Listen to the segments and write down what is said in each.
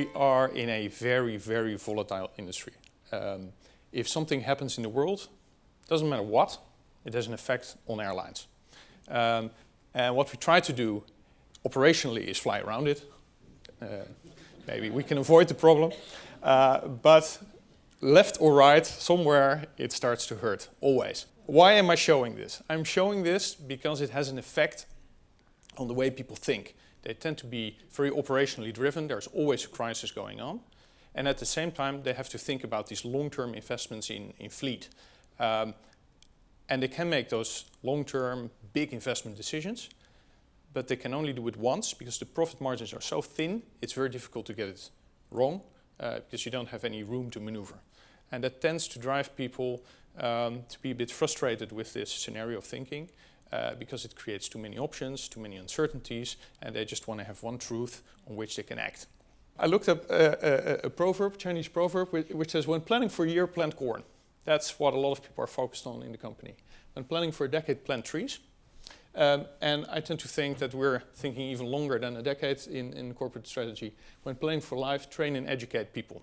We are in a very, very volatile industry. If something happens in the world, doesn't matter what, it has an effect on airlines. And what we try to do operationally is fly around it. Maybe we can avoid the problem. But left or right, somewhere it starts to hurt, always. Why am I showing this? I'm showing this because it has an effect on the way people think. They tend to be very operationally driven. There's always a crisis going on. And at the same time, they have to think about these long-term investments in fleet. And they can make those long-term, big investment decisions, but they can only do it once because the profit margins are so thin, it's very difficult to get it wrong because you don't have any room to maneuver. And that tends to drive people to be a bit frustrated with this scenario of thinking because it creates too many options, too many uncertainties, and they just want to have one truth on which they can act. I looked up a proverb, Chinese proverb, which says, when planning for a year, plant corn. That's what a lot of people are focused on in the company. When planning for a decade, plant trees. And I tend to think that we're thinking even longer than a decade in corporate strategy. When planning for life, train and educate people.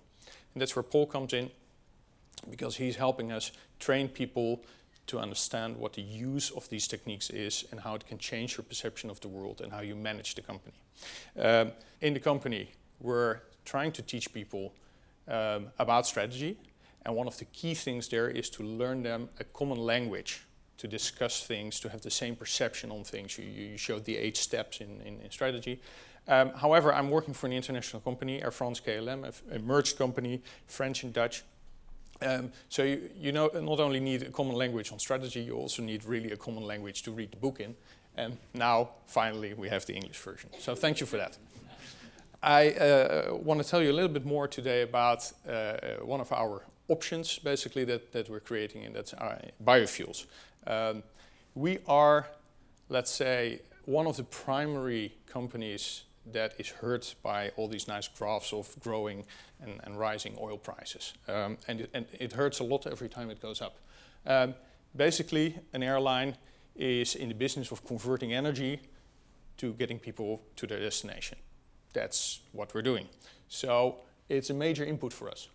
And that's where Paul comes in, because he's helping us train people to understand what the use of these techniques is and how it can change your perception of the world and how you manage the company. In the company, we're trying to teach people about strategy, and one of the key things there is to learn them a common language to discuss things, to have the same perception on things. You showed the 8 steps in strategy. However, I'm working for an international company, Air France-KLM, a merged company, French and Dutch. So you know, not only need a common language on strategy, you also need really a common language to read the book in. And now, finally, we have the English version. So thank you for that. I want to tell you a little bit more today about one of our options, basically, that we're creating, and that's biofuels. We are, let's say, one of the primary companies that is hurt by all these nice graphs of growing and rising oil prices. And it hurts a lot every time it goes up. Basically, an airline is in the business of converting energy to getting people to their destination. That's what we're doing. So it's a major input for us.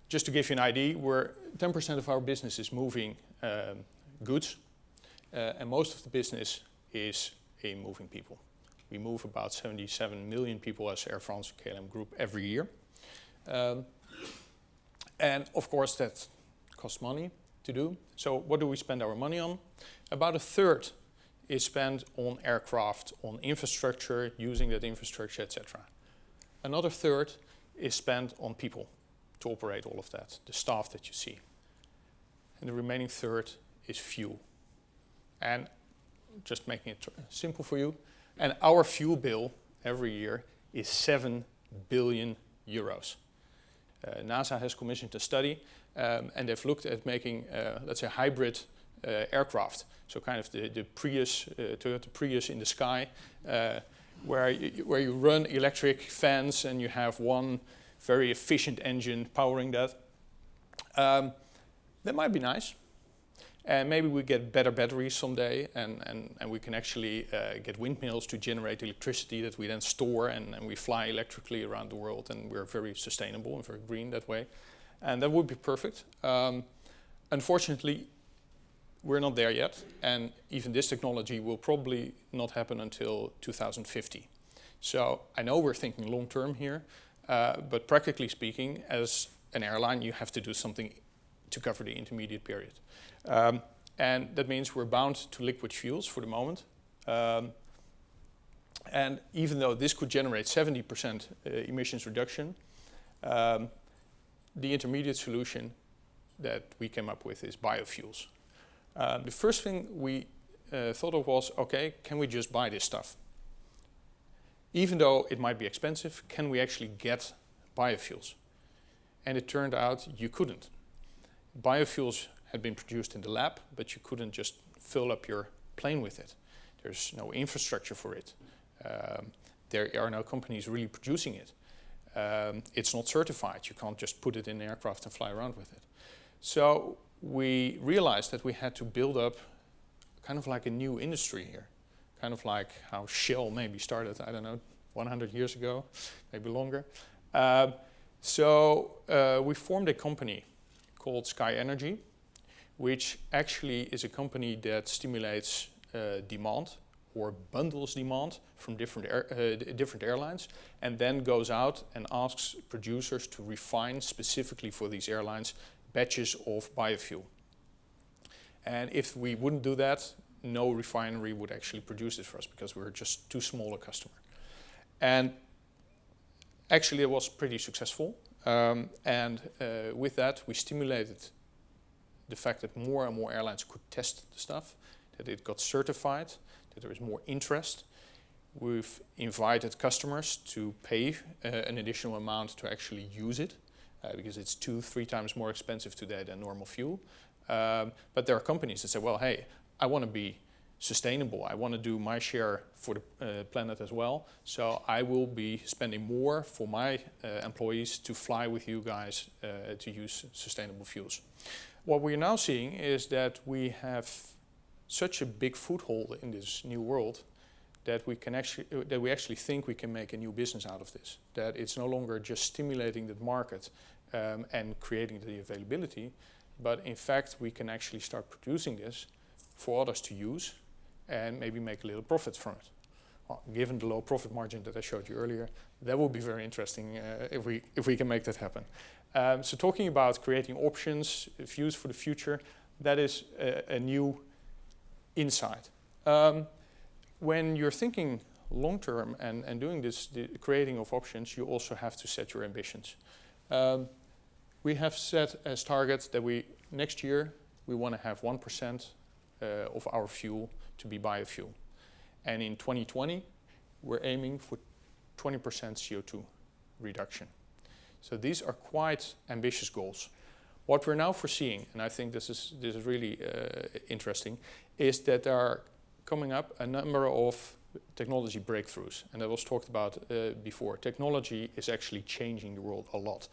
Just to give you an idea, 10% of our business is moving goods, and most of the business is in moving people. We move about 77 million people as Air France-KLM Group every year. And of course that costs money to do. So what do we spend our money on? About a third is spent on aircraft, on infrastructure, using that infrastructure, etc. Another third is spent on people to operate all of that, the staff that you see. And the remaining third is fuel. And just making it simple for you, and our fuel bill every year is 7 billion euros. NASA has commissioned a study, and they've looked at making, let's say, hybrid aircraft. So kind of the Prius, Toyota Prius in the sky, where you run electric fans and you have one very efficient engine powering that. That might be nice. And maybe we get better batteries someday, and we can actually get windmills to generate electricity that we then store, and we fly electrically around the world, and we're very sustainable and very green that way. And that would be perfect. Unfortunately, we're not there yet, and even this technology will probably not happen until 2050. So I know we're thinking long term here, but practically speaking, as an airline, you have to do something to cover the intermediate period. And that means we're bound to liquid fuels for the moment. And even though this could generate 70% emissions reduction, the intermediate solution that we came up with is biofuels. The first thing we thought of was, okay, can we just buy this stuff? Even though it might be expensive, can we actually get biofuels? And it turned out you couldn't. Biofuels had been produced in the lab, but you couldn't just fill up your plane with it. There's no infrastructure for it. There are no companies really producing it. It's not certified. You can't just put it in an aircraft and fly around with it. So we realized that we had to build up kind of like a new industry here. Kind of like how Shell maybe started, I don't know, 100 years ago, maybe longer. We formed a company called Sky Energy, which actually is a company that stimulates demand or bundles demand from different airlines, and then goes out and asks producers to refine specifically for these airlines batches of biofuel. And if we wouldn't do that, no refinery would actually produce it for us because we're just too small a customer. And actually it was pretty successful. With that, we stimulated the fact that more and more airlines could test the stuff, that it got certified, that there is more interest. We've invited customers to pay an additional amount to actually use it, because it's 2-3 times more expensive today than normal fuel. But there are companies that say, well, hey, I want to be sustainable. I want to do my share for the planet as well. So I will be spending more for my employees to fly with you guys to use sustainable fuels. What we're now seeing is that we have such a big foothold in this new world that we actually think we can make a new business out of this. That it's no longer just stimulating the market and creating the availability, but in fact we can actually start producing this for others to use and maybe make a little profit from it. Well, given the low profit margin that I showed you earlier, that would be very interesting if we can make that happen. So talking about creating options, views for the future, that is a new insight. When you're thinking long term and doing this, the creating of options, you also have to set your ambitions. We have set as targets that next year we want to have 1% of our fuel to be biofuel. And in 2020, we're aiming for 20% CO2 reduction. So these are quite ambitious goals. What we're now foreseeing, and I think this is really interesting, is that there are coming up a number of technology breakthroughs. And that was talked about before. Technology is actually changing the world a lot.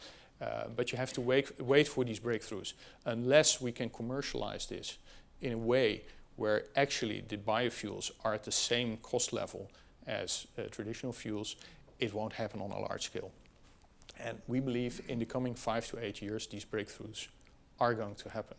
But you have to wait for these breakthroughs. Unless we can commercialize this in a way where actually the biofuels are at the same cost level as traditional fuels, it won't happen on a large scale. And we believe in the coming 5 to 8 years, these breakthroughs are going to happen.